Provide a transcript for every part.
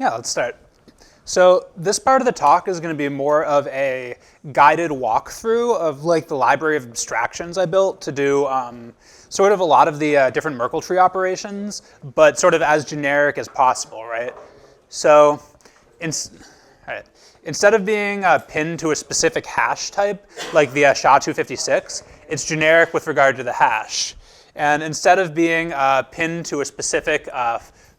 Yeah, let's start. So this part of the talk is going to be more of a guided walkthrough of like the library of abstractions I built to do sort of a lot of the different Merkle tree operations, but sort of as generic as possible, right? So instead of being pinned to a specific hash type, like the SHA-256, it's generic with regard to the hash. And instead of being pinned to a specific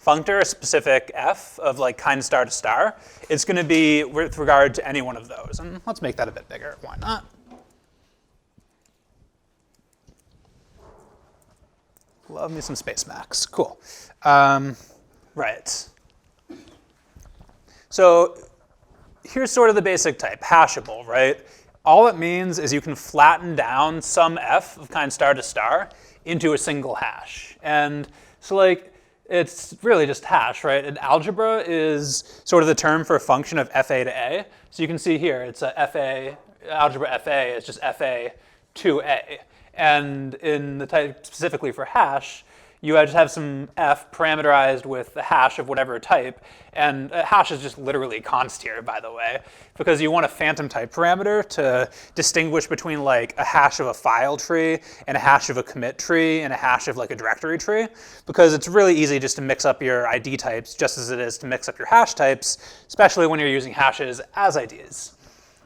functor, a specific f of like kind star to star, it's going to be with regard to any one of those. And let's make that a bit bigger. Why not? Love me some space max. Cool. Right. So here's sort of the basic type, hashable, right? All it means is you can flatten down some f of kind star to star into a single hash. And so like, it's really just hash, right? And algebra is sort of the term for a function of fa to a. So you can see here, it's a fa, algebra fa is just fa to a. And in the type specifically for hash, you just have some f parameterized with the hash of whatever type. And a hash is just literally const here, by the way, because you want a phantom type parameter to distinguish between like a hash of a file tree and a hash of a commit tree and a hash of like a directory tree, because it's really easy just to mix up your ID types just as it is to mix up your hash types, especially when you're using hashes as IDs.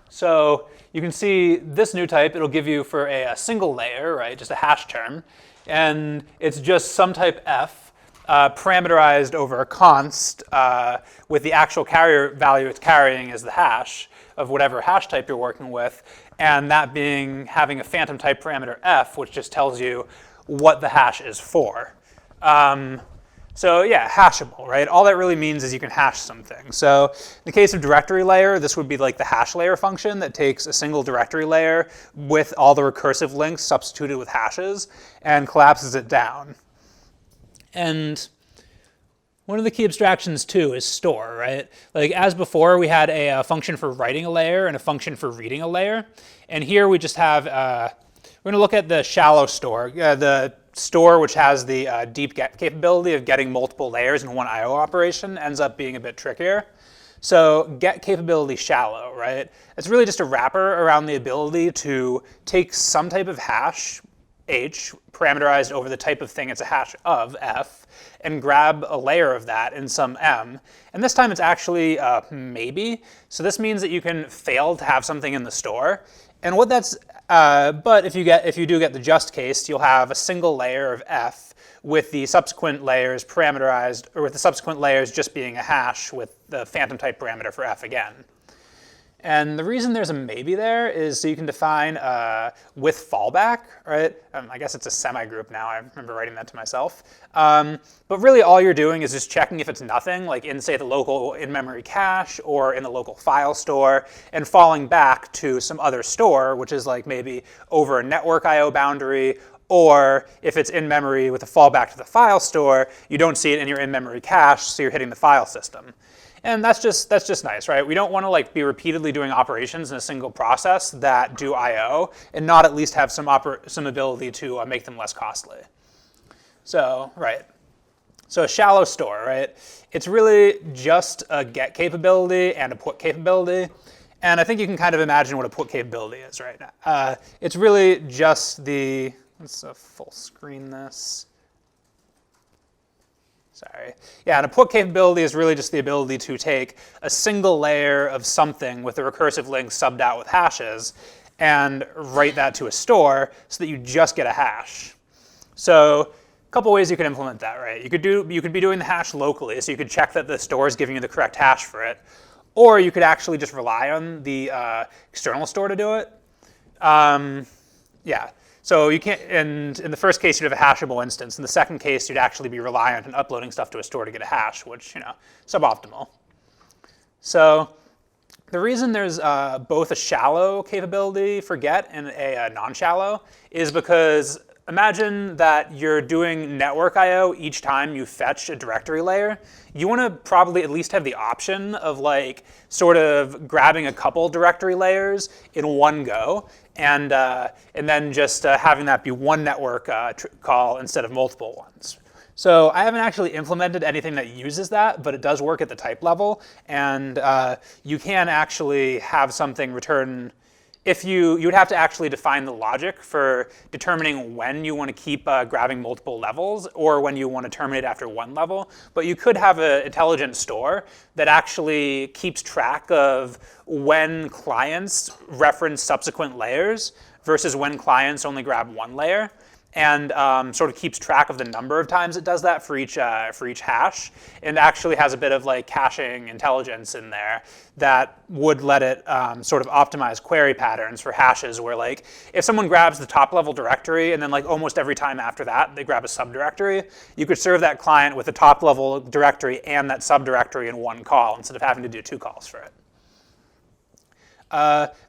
So you can see this new type, it'll give you for a single layer, right, just a hash term. And it's just some type f parameterized over a const with the actual carrier value it's carrying as the hash of whatever hash type you're working with, and that being having a phantom type parameter f, which just tells you what the hash is for. So yeah, hashable, right? All that really means is you can hash something. So in the case of directory layer, this would be like the hash layer function that takes a single directory layer with all the recursive links substituted with hashes and collapses it down. And one of the key abstractions too is store, right? Like as before, we had a function for writing a layer and a function for reading a layer. And here we just have, we're gonna look at the shallow store, the store which has the deep get capability of getting multiple layers in one IO operation ends up being a bit trickier. So get capability shallow, right? It's really just a wrapper around the ability to take some type of hash, h, parameterized over the type of thing it's a hash of, f, and grab a layer of that in some m. And this time it's actually maybe. So this means that you can fail to have something in the store. And what that's, but if you do get the just case, you'll have a single layer of f with the subsequent layers parameterized, or with the subsequent layers just being a hash with the phantom type parameter for f again. And the reason there's a maybe there is so you can define with fallback, right? I guess it's a semi-group now. I remember writing that to myself. But really all you're doing is just checking if it's nothing, like in, say, the local in-memory cache or in the local file store, and falling back to some other store, which is like maybe over a network IO boundary, or if it's in memory with a fallback to the file store, you don't see it in your in-memory cache, so you're hitting the file system. And that's just nice, right? We don't want to like be repeatedly doing operations in a single process that do I/O and not at least have some ability to make them less costly. So, right. So a shallow store, right? It's really just a get capability and a put capability. And I think you can kind of imagine what a put capability is right now. It's really just the, let's full screen this. Sorry. Yeah, and a put capability is really just the ability to take a single layer of something with a recursive link subbed out with hashes and write that to a store so that you just get a hash. So a couple ways you could implement that, right? You could be doing the hash locally, so you could check that the store is giving you the correct hash for it, or you could actually just rely on the external store to do it. Yeah. So you can't, and in the first case, you'd have a hashable instance. In the second case, you'd actually be reliant on uploading stuff to a store to get a hash, which, you know, suboptimal. So the reason there's both a shallow capability for get and a non-shallow is because imagine that you're doing network I/O each time you fetch a directory layer. You want to probably at least have the option of like sort of grabbing a couple directory layers in one go, and then just having that be one network call instead of multiple ones. So I haven't actually implemented anything that uses that, but it does work at the type level. And you can actually have something return, if you would have to actually define the logic for determining when you want to keep grabbing multiple levels or when you want to terminate after one level. But you could have an intelligent store that actually keeps track of when clients reference subsequent layers versus when clients only grab one layer, and sort of keeps track of the number of times it does that for each hash, and actually has a bit of like caching intelligence in there that would let it sort of optimize query patterns for hashes where like if someone grabs the top level directory and then like almost every time after that they grab a subdirectory, you could serve that client with a top level directory and that subdirectory in one call instead of having to do 2 calls for it.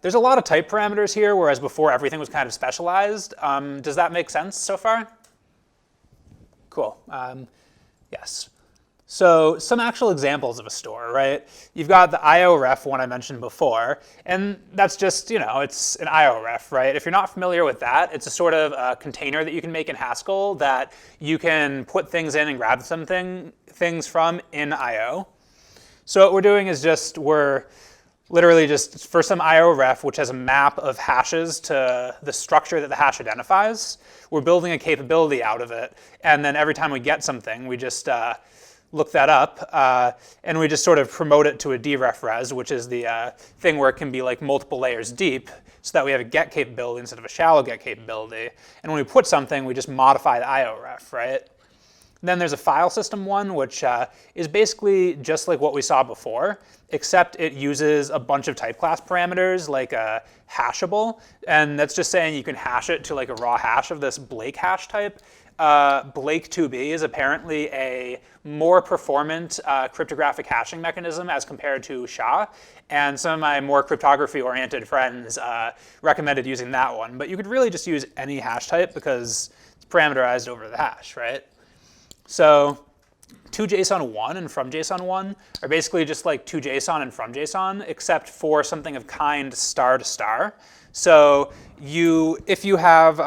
There's a lot of type parameters here, whereas before everything was kind of specialized. Does that make sense so far? Cool. Yes. So some actual examples of a store, right? You've got the IORef one I mentioned before, and that's just, it's an IORef, right? If you're not familiar with that, it's a sort of container that you can make in Haskell that you can put things in and grab things from in IO. So what we're doing is we're literally just for some IORef, which has a map of hashes to the structure that the hash identifies, we're building a capability out of it. And then every time we get something, we just look that up, and we just sort of promote it to a deref res, which is the thing where it can be like multiple layers deep, so that we have a get capability instead of a shallow get capability. And when we put something, we just modify the IORef, right? Then there's a file system one, which is basically just like what we saw before, except it uses a bunch of type class parameters like a hashable. And that's just saying you can hash it to like a raw hash of this Blake hash type. Blake2b is apparently a more performant cryptographic hashing mechanism as compared to SHA. And some of my more cryptography-oriented friends recommended using that one. But you could really just use any hash type because it's parameterized over the hash, right? So toJSON1 and fromJSON1 are basically just like toJSON and fromJSON, except for something of kind star to star. So if you have,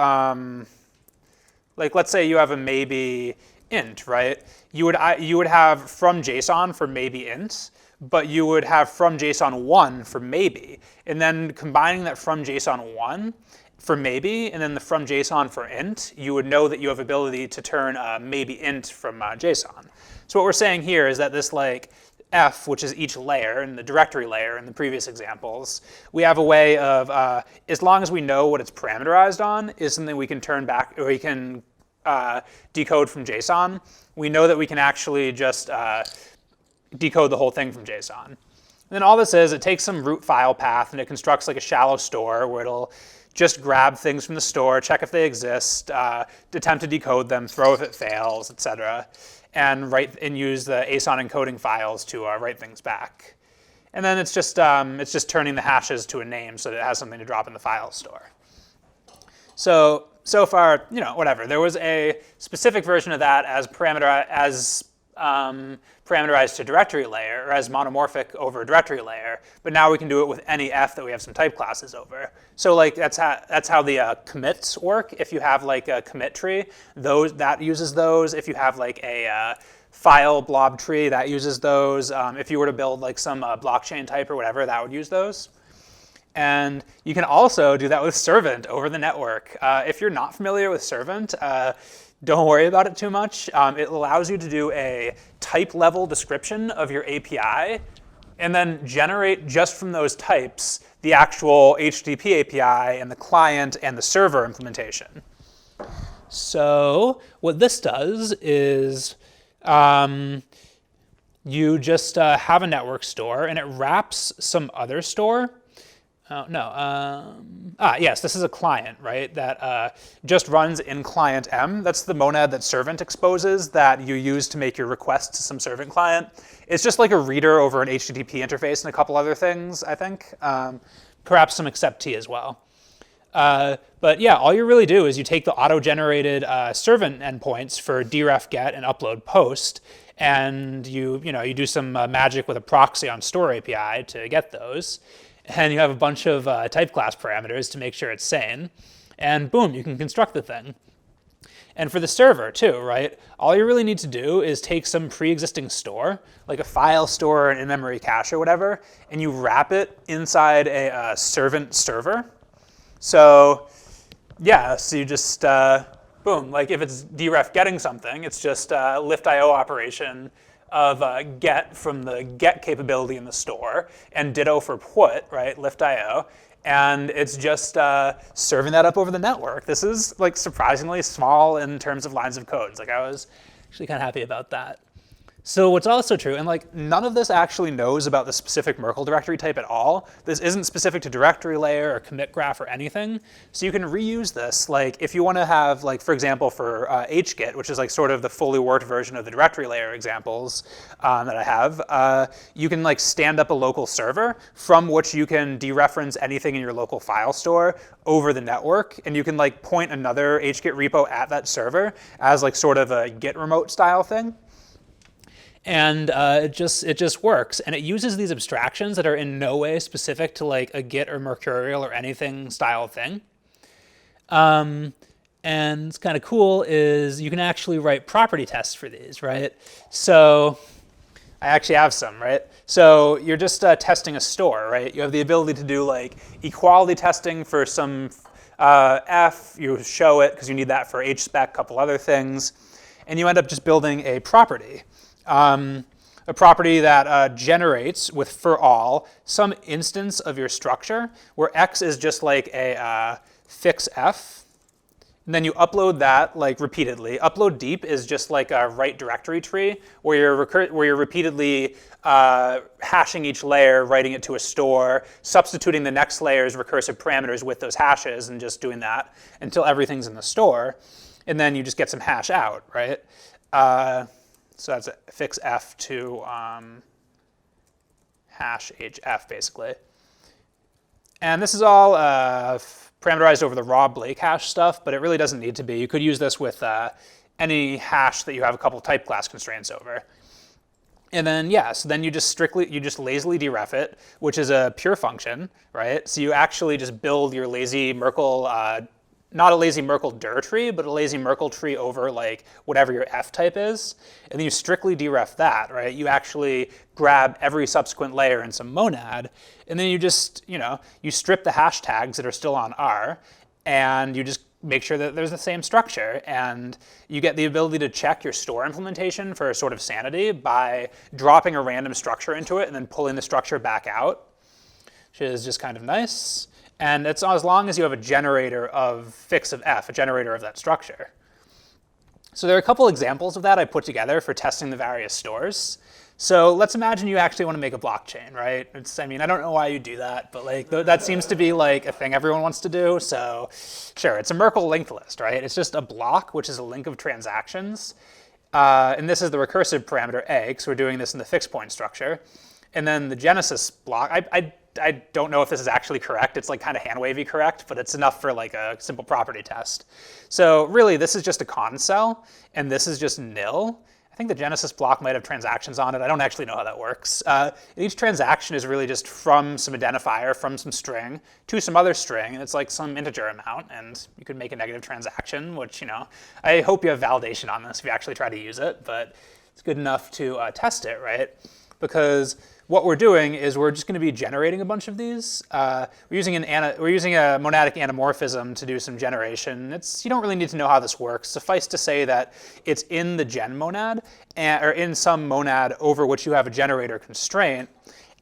like let's say you have a maybe int, right? You would have fromJSON for maybe int, but you would have fromJSON1 for maybe. And then combining that fromJSON1 for maybe, and then the from JSON for int, you would know that you have ability to turn maybe int from JSON. So what we're saying here is that this like f, which is each layer, and the directory layer in the previous examples, we have a way of, as long as we know what it's parameterized on, is something we can turn back, or we can decode from JSON. We know that we can actually just decode the whole thing from JSON. And then all this is, it takes some root file path, and it constructs like a shallow store where it'll just grab things from the store, check if they exist, attempt to decode them, throw if it fails, etc., and use the ASON encoding files to write things back. And then it's just turning the hashes to a name so that it has something to drop in the file store. So far, whatever. There was a specific version of that as parameterized to directory layer, or as monomorphic over a directory layer, but now we can do it with any f that we have some type classes over. So like that's how the commits work. If you have like a commit tree, that uses those. If you have like a file blob tree, that uses those. If you were to build like some blockchain type or whatever, that would use those. And you can also do that with Servant over the network. If you're not familiar with Servant, don't worry about it too much. It allows you to do a type level description of your API and then generate just from those types the actual HTTP API and the client and the server implementation. So what this does is you just have a network store and it wraps some other store. Yes, this is a client, right, that just runs in client M. That's the monad that Servant exposes that you use to make your request to some Servant client. It's just like a reader over an HTTP interface and a couple other things, I think. Perhaps some accept T as well. But yeah, all you really do is you take the auto-generated Servant endpoints for deref get and upload post, and you do some magic with a proxy on store API to get those. And you have a bunch of type class parameters to make sure it's sane. And boom, you can construct the thing. And for the server too, right? All you really need to do is take some pre-existing store, like a file store, an in-memory cache or whatever, and you wrap it inside a servant server. So yeah, so you just, boom, like if it's deref getting something, it's just a lift.io operation of get from the get capability in the store, and ditto for put, right, lift.io. And it's just serving that up over the network. This is like surprisingly small in terms of lines of code. Like I was actually kind of happy about that. So what's also true, and like none of this actually knows about the specific Merkle directory type at all. This isn't specific to directory layer or commit graph or anything. So you can reuse this. Like if you want to have, like for example, for hgit, which is like sort of the fully worked version of the directory layer examples that I have, you can like stand up a local server from which you can dereference anything in your local file store over the network, and you can like point another hgit repo at that server as like sort of a git remote style thing. And it just works, and it uses these abstractions that are in no way specific to like a Git or Mercurial or anything style thing. And it's kind of cool is you can actually write property tests for these, right? So I actually have some, right? So you're just testing a store, right? You have the ability to do like equality testing for some F. You show it because you need that for HSpec, a couple other things, and you end up just building a property. A property that generates with for all some instance of your structure where X is just like a FixF, and then you upload that like repeatedly. Upload deep is just like a write directory tree where you're repeatedly hashing each layer, writing it to a store, substituting the next layer's recursive parameters with those hashes, and just doing that until everything's in the store, and then you just get some hash out, right? So that's FixF to hash hf, basically. And this is all parameterized over the raw Blake hash stuff, but it really doesn't need to be. You could use this with any hash that you have a couple type class constraints over. And then, yeah, so then you just lazily deref it, which is a pure function, right? So you actually just build your lazy Merkle, not a lazy Merkle dir tree, but a lazy Merkle tree over like whatever your F type is. And then you strictly deref that, right? You actually grab every subsequent layer in some monad, and then you just, you strip the hash tags that are still on R, and you just make sure that there's the same structure. And you get the ability to check your store implementation for sort of sanity by dropping a random structure into it and then pulling the structure back out, which is just kind of nice. And it's as long as you have a generator of FixF, a generator of that structure. So there are a couple examples of that I put together for testing the various stores. So let's imagine you actually want to make a blockchain, right? I don't know why you do that, but like that seems to be like a thing everyone wants to do. So sure, it's a Merkle linked list, right? It's just a block, which is a link of transactions. And this is the recursive parameter A, because we're doing this in the fixed point structure. And then the genesis block, I don't know if this is actually correct. It's like kind of hand-wavy correct, but it's enough for like a simple property test. So really, this is just a const cell, and this is just nil. I think the genesis block might have transactions on it. I don't actually know how that works. Each transaction is really just from some identifier, from some string, to some other string, and it's like some integer amount, and you could make a negative transaction, which, I hope you have validation on this if you actually try to use it, but it's good enough to test it, right? Because what we're doing is we're just going to be generating a bunch of these. We're using a monadic anamorphism to do some generation. You don't really need to know how this works. Suffice to say that it's in the gen monad, or in some monad over which you have a generator constraint,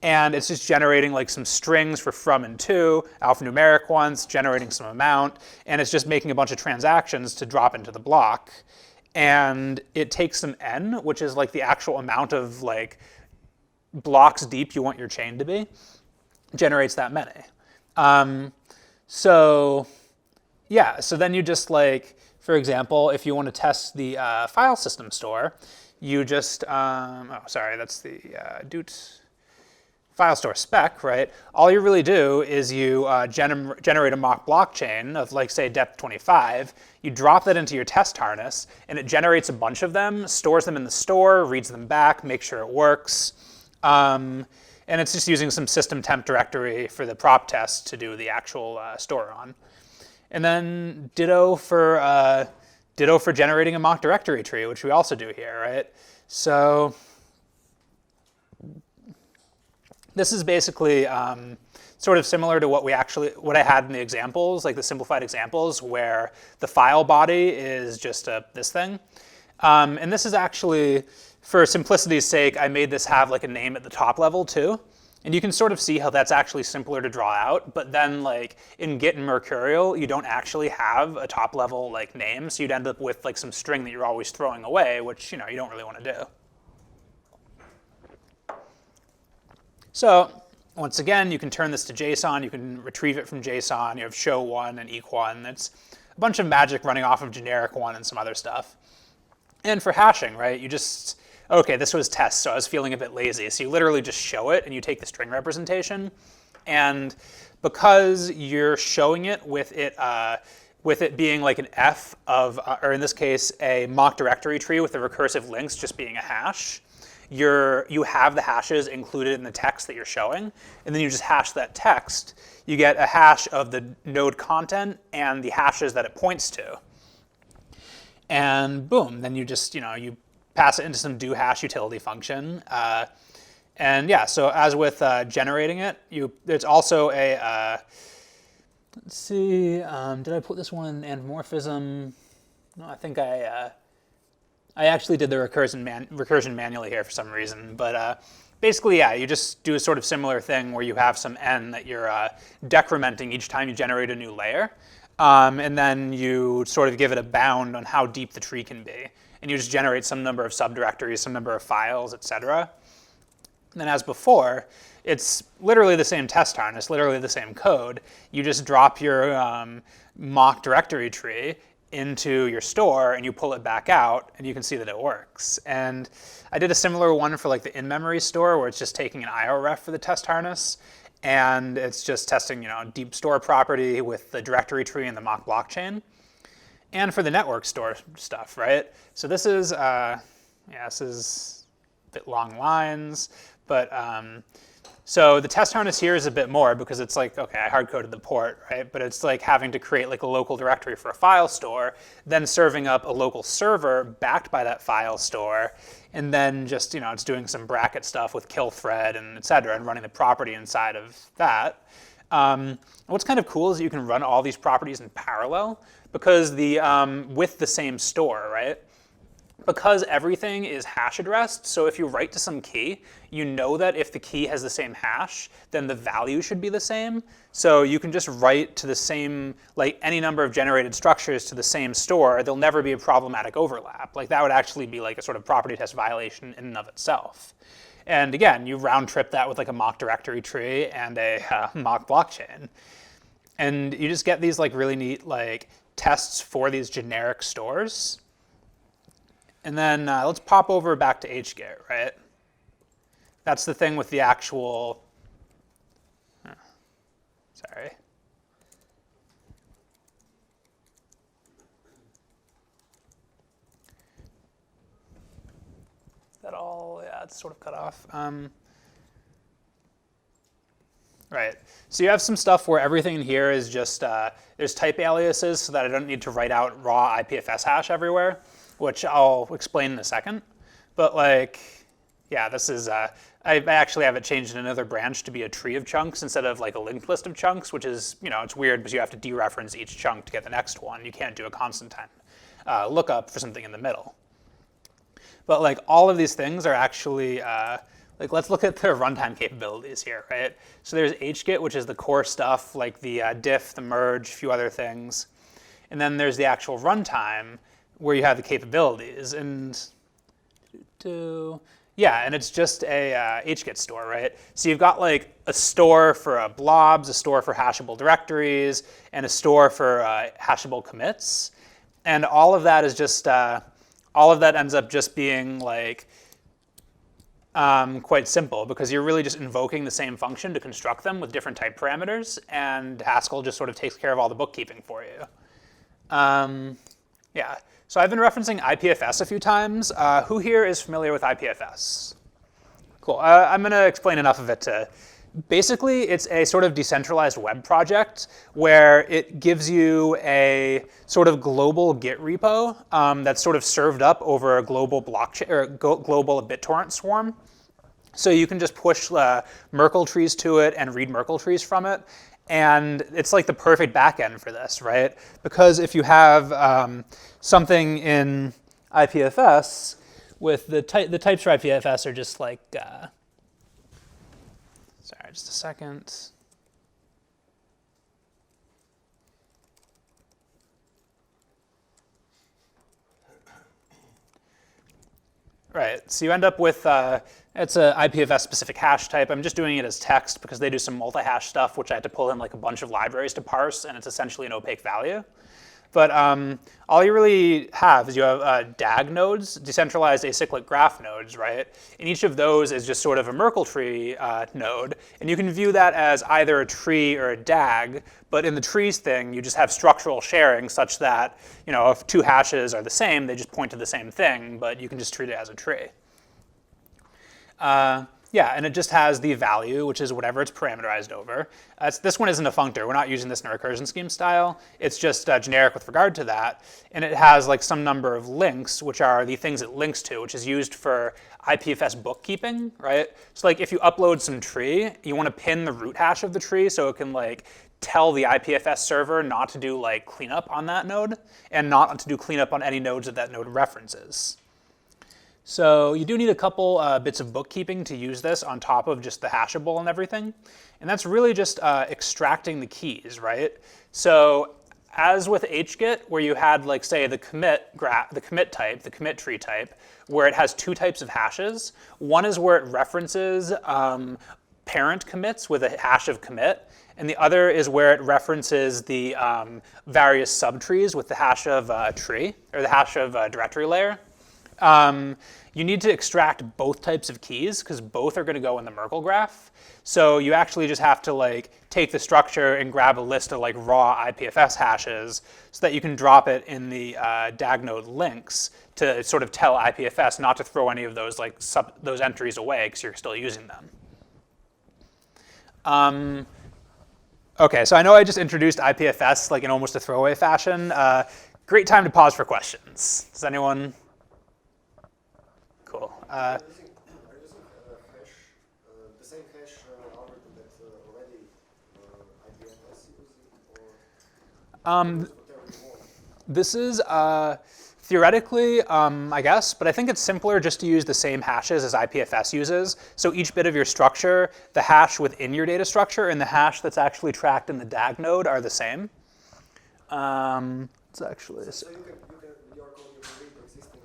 and it's just generating like some strings for from and to, alphanumeric ones, generating some amount, and it's just making a bunch of transactions to drop into the block. And it takes some n, which is like the actual amount of like blocks deep you want your chain to be, generates that many. So then you just like, for example, if you want to test the file system store, you just, that's the doot file store spec, right? All you really do is you generate a mock blockchain of like, say, depth 25. You drop that into your test harness, and it generates a bunch of them, stores them in the store, reads them back, makes sure it works. And it's just using some system temp directory for the prop test to do the actual store on. And then ditto for ditto for generating a mock directory tree, which we also do here, right? So this is basically sort of similar to what I had in the examples, like the simplified examples, where the file body is just this thing. And this is actually, for simplicity's sake, I made this have like a name at the top level too. And you can sort of see how that's actually simpler to draw out. But then like in Git and Mercurial, you don't actually have a top level like name. So you'd end up with like some string that you're always throwing away, which you don't really want to do. So once again, you can turn this to JSON. You can retrieve it from JSON. You have show1 and eq1. It's a bunch of magic running off of generic one and some other stuff. And for hashing, right, you just, okay, this was test, so I was feeling a bit lazy. So you literally just show it, and you take the string representation. And because you're showing it with it being like an F of, or in this case, a mock directory tree with the recursive links just being a hash, you have the hashes included in the text that you're showing, and then you just hash that text. You get a hash of the node content and the hashes that it points to. And boom, then you just, you pass it into some dohash utility function. And yeah, so as with generating it, it's also a, let's see, did I put this one in anamorphism? No, I think I actually did the recursion manually here for some reason. But basically, yeah, you just do a sort of similar thing where you have some n that you're decrementing each time you generate a new layer. And then you sort of give it a bound on how deep the tree can be. And you just generate some number of subdirectories, some number of files, etc. And then as before, it's literally the same test harness, literally the same code. You just drop your mock directory tree into your store, and you pull it back out, and you can see that it works. And I did a similar one for like the in-memory store, where it's just taking an IO ref for the test harness. And it's just testing, deep store property with the directory tree and the mock blockchain. And for the network store stuff, right? So this is, this is a bit long lines, but so the test harness here is a bit more because it's like, okay, I hard-coded the port, right? But it's like having to create like a local directory for a file store, then serving up a local server backed by that file store, and then just, it's doing some bracket stuff with kill thread and et cetera, and running the property inside of that. What's kind of cool is that you can run all these properties in parallel because with the same store, right? Because everything is hash addressed, so if you write to some key, you know that if the key has the same hash, then the value should be the same. So you can just write to the same, like any number of generated structures to the same store. There'll never be a problematic overlap. Like that would actually be like a sort of property test violation in and of itself. And again, you round trip that with like a mock directory tree and a mock blockchain. And you just get these like really neat like tests for these generic stores. And then let's pop over back to HGit, right? That's the thing with the actual, sorry. That all, yeah, it's sort of cut off. Right, so you have some stuff where everything in here is just, there's type aliases so that I don't need to write out raw IPFS hash everywhere, which I'll explain in a second. But like, yeah, this is, I actually have it changed in another branch to be a tree of chunks instead of like a linked list of chunks, which is, it's weird because you have to dereference each chunk to get the next one. You can't do a constant time lookup for something in the middle. But like all of these things are actually, like let's look at the runtime capabilities here, right? So there's HGit, which is the core stuff, like the diff, the merge, a few other things. And then there's the actual runtime, where you have the capabilities, and yeah, and it's just a HGit store, right? So you've got like a store for blobs, a store for hashable directories, and a store for hashable commits, and all of that is just all of that ends up just being like quite simple because you're really just invoking the same function to construct them with different type parameters, and Haskell just sort of takes care of all the bookkeeping for you. Yeah. So I've been referencing IPFS a few times. Who here is familiar with IPFS? Cool. I'm going to explain enough of it to Basically, it's a sort of decentralized web project where it gives you a sort of global Git repo that's sort of served up over a global blockchain or global BitTorrent swarm. So you can just push Merkle trees to it and read Merkle trees from it. And it's like the perfect backend for this, right? Because if you have something in IPFS with the types for IPFS are just like, sorry, just a second. Right, so you end up with, it's an IPFS specific hash type. I'm just doing it as text because they do some multi-hash stuff, which I had to pull in like a bunch of libraries to parse, and it's essentially an opaque value. But all you really have is you have DAG nodes, decentralized acyclic graph nodes, right? And each of those is just sort of a Merkle tree node. And you can view that as either a tree or a DAG. But in the trees thing, you just have structural sharing such that, you know, if two hashes are the same, they just point to the same thing. But you can just treat it as a tree. Yeah, and it just has the value, which is whatever it's parameterized over. This one isn't a functor. We're not using this in a recursion scheme style. It's just generic with regard to that. And it has like some number of links, which are the things it links to, which is used for IPFS bookkeeping, right? So like if you upload some tree, you want to pin the root hash of the tree so it can like tell the IPFS server not to do like cleanup on that node and not to do cleanup on any nodes that that node references. So you do need a couple bits of bookkeeping to use this on top of just the hashable and everything. And that's really just extracting the keys, right? So as with hgit, where you had like say the commit type, the commit tree type, where it has two types of hashes. One is where it references parent commits with a hash of commit, and the other is where it references the various subtrees with the hash of tree, or the hash of directory layer. You need to extract both types of keys because both are going to go in the Merkle graph. So you actually just have to like take the structure and grab a list of like raw IPFS hashes so that you can drop it in the DAG node links to sort of tell IPFS not to throw any of those like those entries away because you're still using them. Okay, so I know I just introduced IPFS like in almost a throwaway fashion. Great time to pause for questions. Does anyone? Cool. Are you using hash, the same hash algorithm that already IPFS using, or This is theoretically, I guess, but I think it's simpler just to use the same hashes as IPFS uses. So each bit of your structure, the hash within your data structure and the hash that's actually tracked in the DAG node are the same. It's actually. So your code you can read existing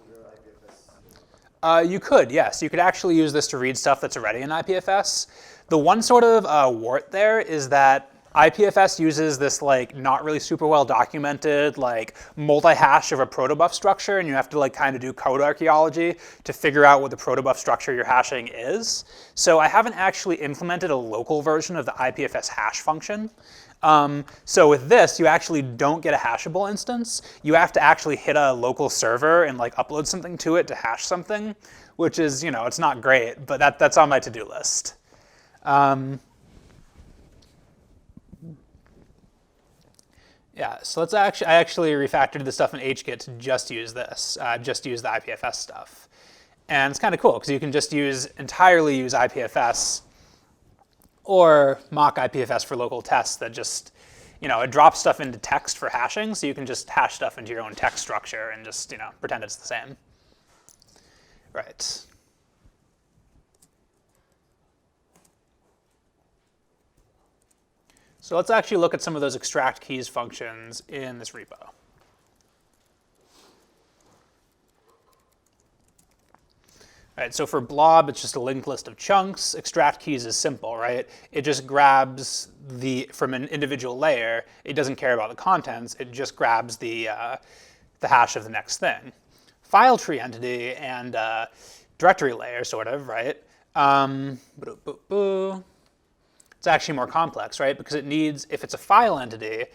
IPFS. You could, yes. You could actually use this to read stuff that's already in IPFS. The one sort of wart there is that IPFS uses this like not really super well documented like multi-hash of a protobuf structure, and you have to like kind of do code archaeology to figure out what the protobuf structure you're hashing is. So I haven't actually implemented a local version of the IPFS hash function. So with this, you actually don't get a hashable instance. You have to actually hit a local server and like upload something to it to hash something, which is, you know, it's not great, but that's on my to-do list. Yeah, so I actually refactored the stuff in hgit to just use this, just use the IPFS stuff. And it's kind of cool because you can just entirely use IPFS or mock IPFS for local tests that just, you know, it drops stuff into text for hashing, so you can just hash stuff into your own text structure and just, you know, pretend it's the same. Right. So let's actually look at some of those extract keys functions in this repo. All right, so for blob, it's just a linked list of chunks. Extract keys is simple, right? It just grabs from an individual layer. It doesn't care about the contents. It just grabs the hash of the next thing. File tree entity and directory layer, sort of, right? It's actually more complex, right? Because it needs, if it's a file entity,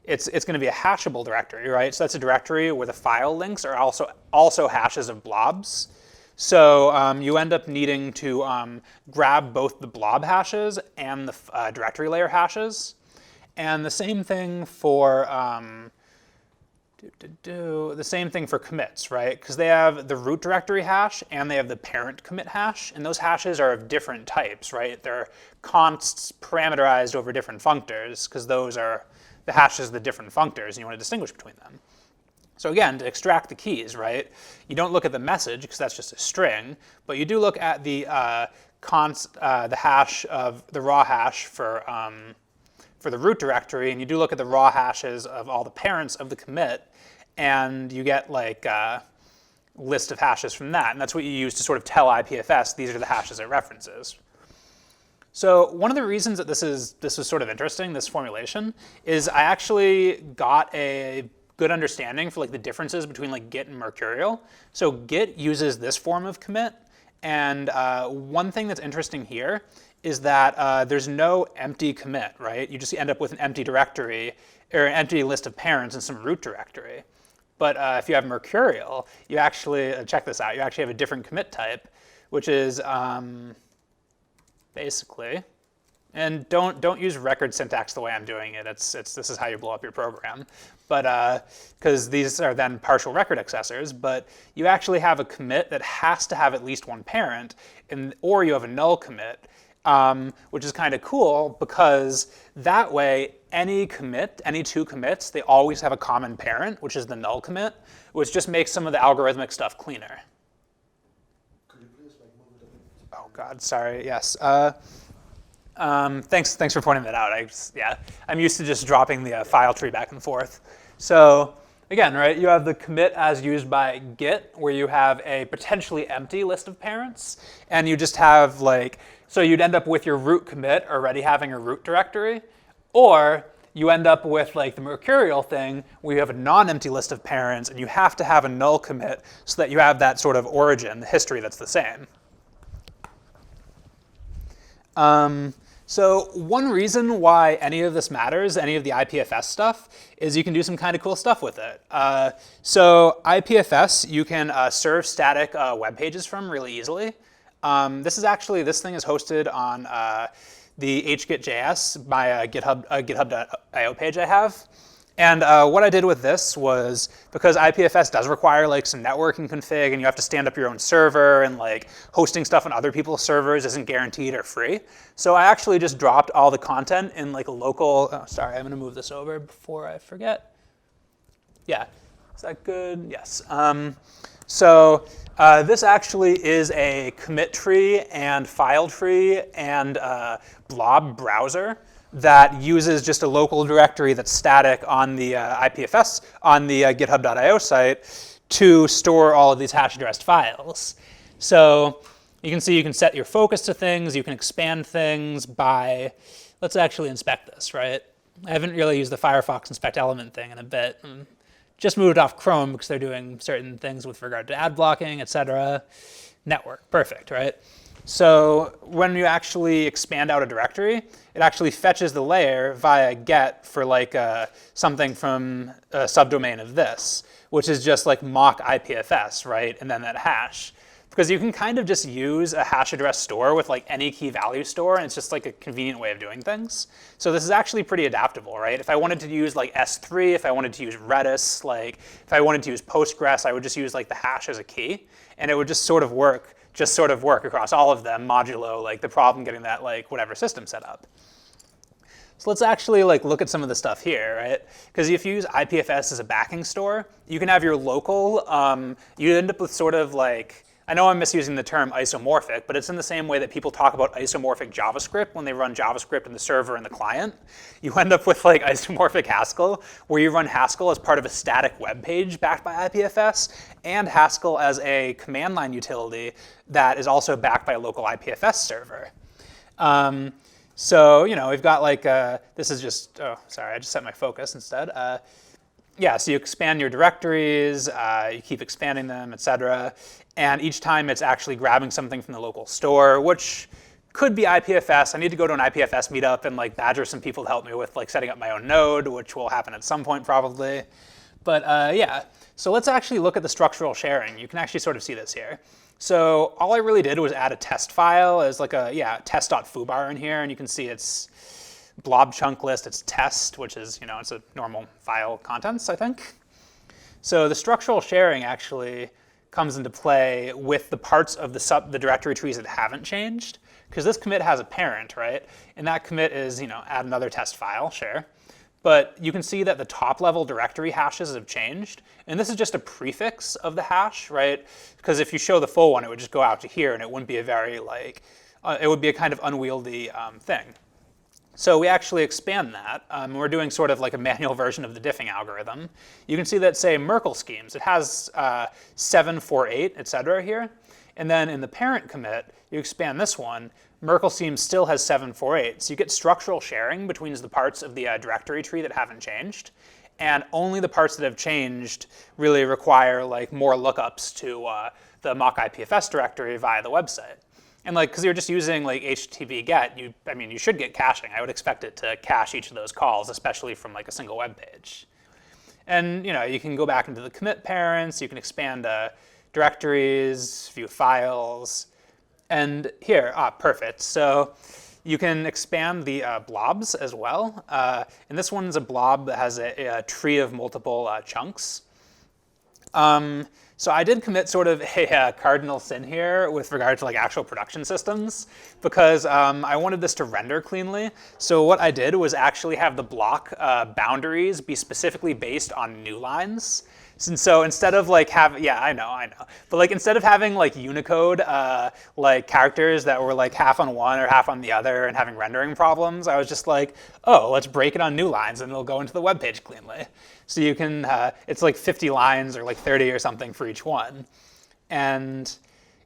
it's going to be a hashable directory, right? So that's a directory where the file links are also hashes of blobs. So you end up needing to grab both the blob hashes and the directory layer hashes. And the same thing for commits, right? Because they have the root directory hash and they have the parent commit hash, and those hashes are of different types, right? They're consts parameterized over different functors, because those are the hashes of the different functors, and you want to distinguish between them. So again, to extract the keys, right? You don't look at the message, because that's just a string, but you do look at the the hash of the raw hash for the root directory, and you do look at the raw hashes of all the parents of the commit, and you get like a list of hashes from that, and that's what you use to sort of tell IPFS these are the hashes it references. So one of the reasons that this was sort of interesting, this formulation, is I actually got a good understanding for like the differences between like Git and Mercurial. So Git uses this form of commit, and one thing that's interesting here is that there's no empty commit, right? You just end up with an empty directory or an empty list of parents and some root directory. But if you have Mercurial, you actually, check this out, you actually have a different commit type, which is basically, and don't use record syntax the way I'm doing it. This is how you blow up your program. But because these are then partial record accessors, but you actually have a commit that has to have at least one parent, or you have a null commit, which is kind of cool because that way any commit, any two commits, they always have a common parent, which is the null commit, which just makes some of the algorithmic stuff cleaner. Could you please like move it a bit? Oh God, sorry. Yes. Thanks for pointing that out. I'm used to just dropping the file tree back and forth. So again, right, you have the commit as used by Git, where you have a potentially empty list of parents, and you just have like, so you'd end up with your root commit already having a root directory, or you end up with like the Mercurial thing where you have a non-empty list of parents and you have to have a null commit so that you have that sort of origin, the history that's the same. So one reason why any of this matters, any of the IPFS stuff, is you can do some kind of cool stuff with it. So IPFS, you can serve static web pages from really easily. This thing is hosted on the hgit.js, my github.io page I have. And what I did with this was, because IPFS does require like some networking config and you have to stand up your own server, and like hosting stuff on other people's servers isn't guaranteed or free. So I actually just dropped all the content in like a local, oh sorry, I'm gonna move this over before I forget. Yeah, is that good? Yes. This actually is a commit tree and file tree and blob browser that uses just a local directory that's static on the IPFS, on the github.io site, to store all of these hash addressed files. So you can see you can set your focus to things, you can expand things by, let's actually inspect this, right? I haven't really used the Firefox inspect element thing in a bit. Just moved off Chrome because they're doing certain things with regard to ad blocking, etc. Network, perfect, right? So when you actually expand out a directory, it actually fetches the layer via get for like something from a subdomain of this, which is just like mock IPFS, right? And then that hash. Because you can kind of just use a hash address store with like any key value store, and it's just like a convenient way of doing things. So this is actually pretty adaptable, right? If I wanted to use like S3, if I wanted to use Redis, like if I wanted to use Postgres, I would just use like the hash as a key, and it would just sort of work across all of them, modulo like the problem getting that like whatever system set up. So let's actually like look at some of the stuff here, right? Because if you use IPFS as a backing store, you can have your local, you end up with sort of like, I know I'm misusing the term isomorphic, but it's in the same way that people talk about isomorphic JavaScript when they run JavaScript in the server and the client. You end up with like isomorphic Haskell, where you run Haskell as part of a static web page backed by IPFS, and Haskell as a command line utility that is also backed by a local IPFS server. So, you know, we've got like, this is just, oh, sorry, I just set my focus instead. Yeah, so you expand your directories, you keep expanding them, etc. And each time it's actually grabbing something from the local store, which could be IPFS. I need to go to an IPFS meetup and like badger some people to help me with like setting up my own node, which will happen at some point probably. But yeah, so let's actually look at the structural sharing. You can actually sort of see this here. So all I really did was add a test file as like a, test.foobar in here, and you can see it's blob chunk list, it's test, which is, it's a normal file contents, I think. So the structural sharing actually comes into play with the parts of the directory trees that haven't changed, because this commit has a parent, right? And that commit is, add another test file, share. But you can see that the top level directory hashes have changed. And this is just a prefix of the hash, right? Because if you show the full one, it would just go out to here, and it wouldn't be a very, it would be a kind of unwieldy thing. So we actually expand that. We're doing sort of like a manual version of the diffing algorithm. You can see that, say, Merkele schemes, it has 7, 4, 8, et cetera here. And then in the parent commit, you expand this one, Merkele schemes still has 7, 4, 8. So you get structural sharing between the parts of the directory tree that haven't changed. And only the parts that have changed really require more lookups to the mock IPFS directory via the website. And because you're just using HTTP GET, you should get caching. I would expect it to cache each of those calls, especially from a single web page. And you can go back into the commit parents, you can expand directories, view files, and here, perfect. So you can expand the blobs as well. And this one's a blob that has a tree of multiple chunks. So I did commit sort of a cardinal sin here with regard to actual production systems, because I wanted this to render cleanly. So what I did was actually have the block boundaries be specifically based on new lines. And so instead of I know. But instead of having Unicode characters that were half on one or half on the other and having rendering problems, I was just oh, let's break it on new lines and it'll go into the web page cleanly. So you can, it's 50 lines or 30 or something for each one. And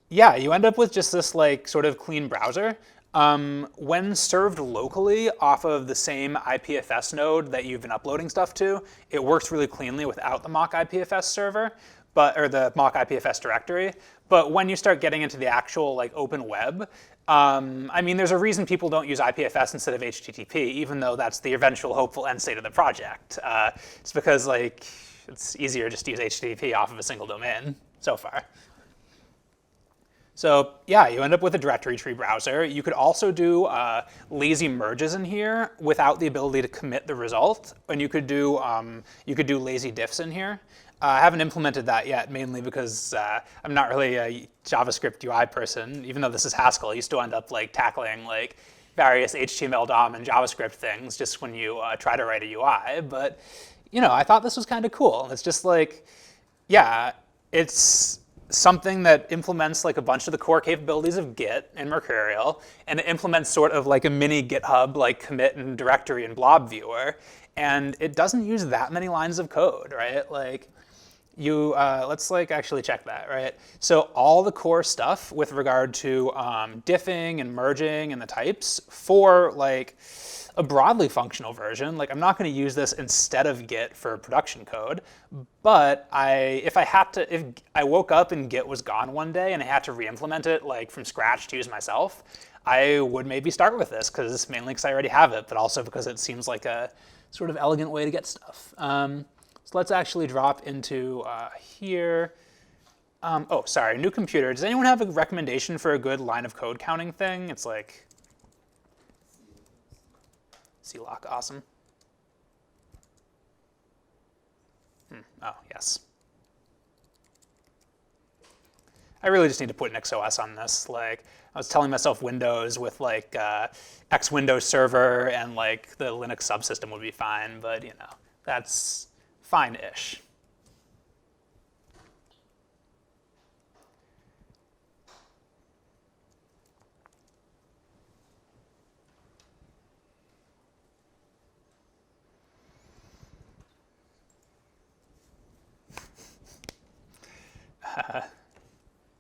yeah, you end up with just this sort of clean browser. When served locally off of the same IPFS node that you've been uploading stuff to, it works really cleanly without the mock IPFS server, or the mock IPFS directory. But when you start getting into the actual open web, there's a reason people don't use IPFS instead of HTTP, even though that's the eventual hopeful end state of the project. It's because it's easier just to use HTTP off of a single domain so far. So yeah, you end up with a directory tree browser. You could also do lazy merges in here without the ability to commit the result, and you could do lazy diffs in here. I haven't implemented that yet, mainly because I'm not really a JavaScript UI person. Even though this is Haskell, you still end up tackling various HTML DOM and JavaScript things just when you try to write a UI. But I thought this was kind of cool. It's just yeah, it's something that implements a bunch of the core capabilities of Git and Mercurial, and it implements sort of a mini GitHub commit and directory and blob viewer, and it doesn't use that many lines of code, right? Let's actually check that, right? So all the core stuff with regard to diffing and merging and the types for a broadly functional version. I'm not going to use this instead of Git for production code, but if I woke up and Git was gone one day and I had to re-implement it from scratch to use myself, I would maybe start with this, mainly because I already have it, but also because it seems like a sort of elegant way to get stuff. So let's actually drop into here. Oh, sorry, new computer. Does anyone have a recommendation for a good line of code counting thing? It's CLock, awesome. Oh, yes. I really just need to put NixOS on this. I was telling myself Windows with X Windows Server and the Linux subsystem would be fine, but that's fine-ish.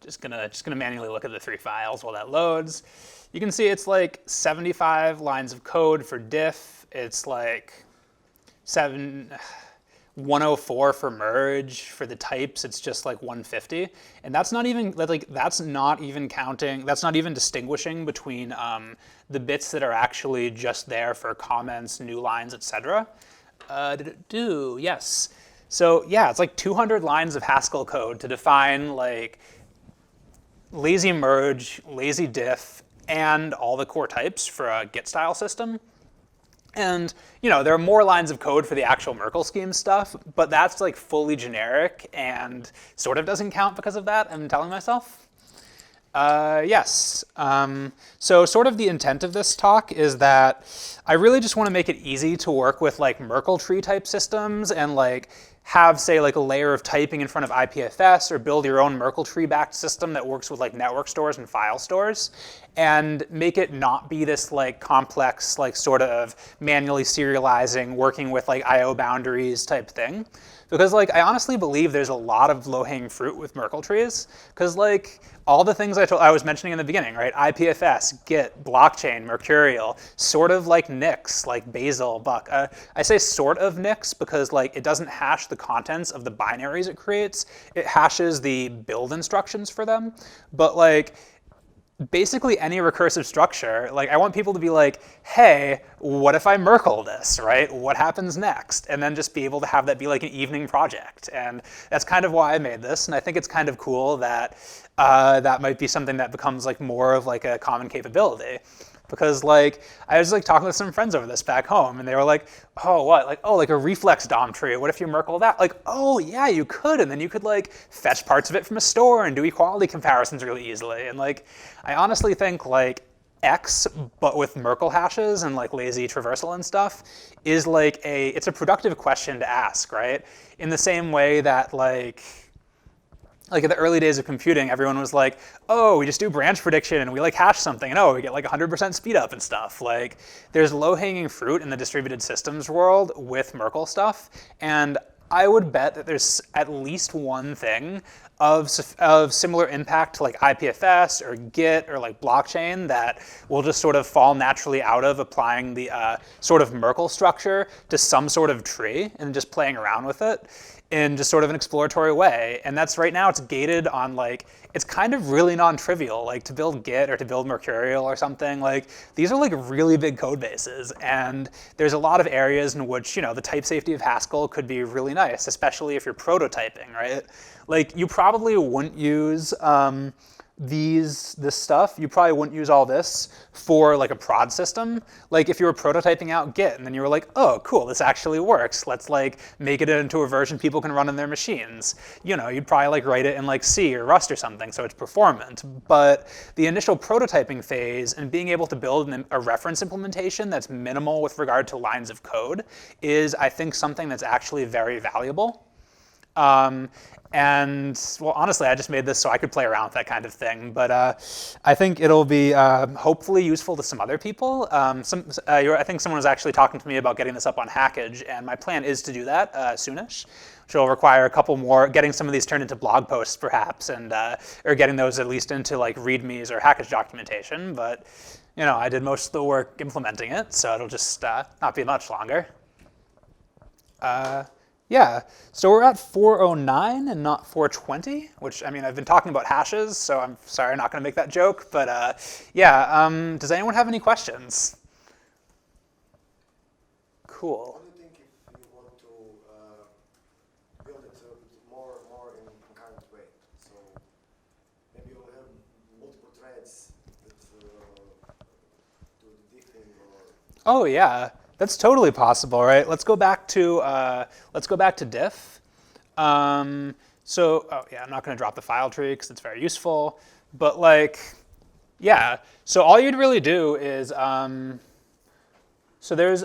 Just gonna manually look at the 3 files while that loads. You can see it's 75 lines of code for diff. It's 104 for merge. For the types, it's just 150, and that's not even counting. That's not even distinguishing between the bits that are actually just there for comments, new lines, etc. Yes. So yeah, it's like 200 lines of Haskell code to define like lazy merge, lazy diff, and all the core types for a Git style system. And there are more lines of code for the actual Merkle scheme stuff, but that's like fully generic and sort of doesn't count because of that, I'm telling myself. Yes. So sort of the intent of this talk is that I really just want to make it easy to work with like Merkle tree type systems and like have, say, like a layer of typing in front of IPFS, or build your own Merkle tree-backed system that works with like network stores and file stores, and make it not be this like complex, like sort of manually serializing, working with like IO boundaries type thing. Because like I honestly believe there's a lot of low-hanging fruit with Merkle trees, because like all the things I was mentioning in the beginning, right? IPFS, Git, blockchain, mercurial, sort of like Nix, like Bazel, Buck. I say sort of Nix because like it doesn't hash the contents of the binaries it creates. It hashes the build instructions for them. But like basically any recursive structure, like I want people to be like, hey, what if I Merkle this, right? What happens next? And then just be able to have that be like an evening project. And that's kind of why I made this. And I think it's kind of cool that that might be something that becomes like more of like a common capability. Because like I was like talking with some friends over this back home, and they were like, oh, what? Like, oh, like a reflex DOM tree. What if you Merkle that? Like, oh yeah, you could, and then you could like fetch parts of it from a store and do equality comparisons really easily. And like I honestly think like X, but with Merkle hashes and like lazy traversal and stuff, is like it's a productive question to ask, right? In the same way that like in the early days of computing, everyone was like, oh, we just do branch prediction and we like hash something, and oh, we get like 100% speed up and stuff. Like there's low-hanging fruit in the distributed systems world with Merkle stuff, and I would bet that there's at least one thing of similar impact to like IPFS or Git or like blockchain that will just sort of fall naturally out of applying the sort of Merkle structure to some sort of tree and just playing around with it in just sort of an exploratory way. And that's right now it's gated on like, it's kind of really non-trivial, like to build Git or to build Mercurial or something. Like these are like really big code bases, and there's a lot of areas in which, the type safety of Haskell could be really nice, especially if you're prototyping, right? Like you probably wouldn't use this stuff, you probably wouldn't use all this for like a prod system. Like if you were prototyping out Git and then you were like, oh cool, this actually works, let's like make it into a version people can run on their machines. You'd probably like write it in like C or Rust or something so it's performant. But the initial prototyping phase and being able to build a reference implementation that's minimal with regard to lines of code is, I think, something that's actually very valuable. And well, honestly, I just made this so I could play around with that kind of thing. But I think it'll be hopefully useful to some other people. I think someone was actually talking to me about getting this up on Hackage, and my plan is to do that soonish, which will require a couple more, getting some of these turned into blog posts perhaps, and or getting those at least into like READMEs or Hackage documentation. But I did most of the work implementing it, so it'll just not be much longer. Yeah, so we're at 409 and not 420, which, I mean, I've been talking about hashes, so I'm sorry I'm not going to make that joke. But yeah, does anyone have any questions? Cool. What do you think if you want to build it more in a kind of way? So maybe you'll have multiple threads that do the diffing or... Oh, yeah. That's totally possible, right? Let's go back to Diff. Oh yeah, I'm not going to drop the file tree because it's very useful. But like, yeah. So all you'd really do is, so there's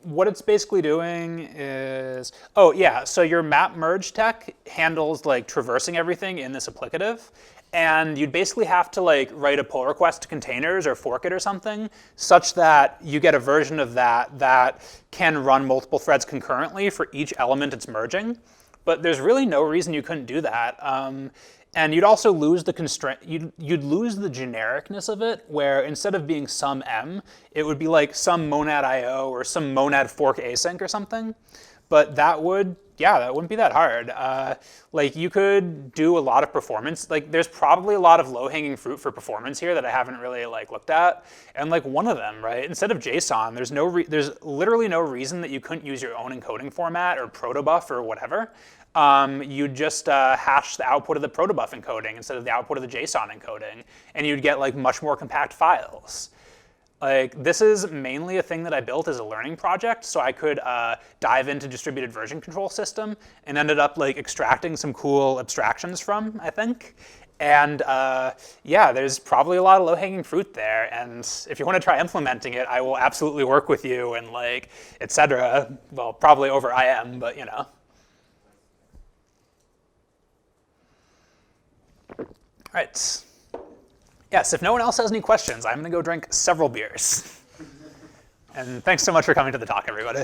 what it's basically doing is, oh yeah. So your map merge tech handles like traversing everything in this applicative. And you'd basically have to like write a pull request to containers or fork it or something such that you get a version of that can run multiple threads concurrently for each element it's merging. But there's really no reason you couldn't do that. And you'd also lose the constraint, you'd lose the genericness of it, where instead of being some M, it would be like some monad IO or some monad fork async or something. But that would yeah, that wouldn't be that hard. Like you could do a lot of performance. Like there's probably a lot of low-hanging fruit for performance here that I haven't really like looked at. And like one of them, right? Instead of JSON, there's literally no reason that you couldn't use your own encoding format or protobuf or whatever. You'd just hash the output of the protobuf encoding instead of the output of the JSON encoding, and you'd get like much more compact files. Like this is mainly a thing that I built as a learning project, so I could dive into distributed version control system and ended up like extracting some cool abstractions from, I think. And yeah, there's probably a lot of low-hanging fruit there. And if you want to try implementing it, I will absolutely work with you and like, et cetera. Well, probably over IM, but you know. All right. Yes, if no one else has any questions, I'm going to go drink several beers. And thanks so much for coming to the talk, everybody.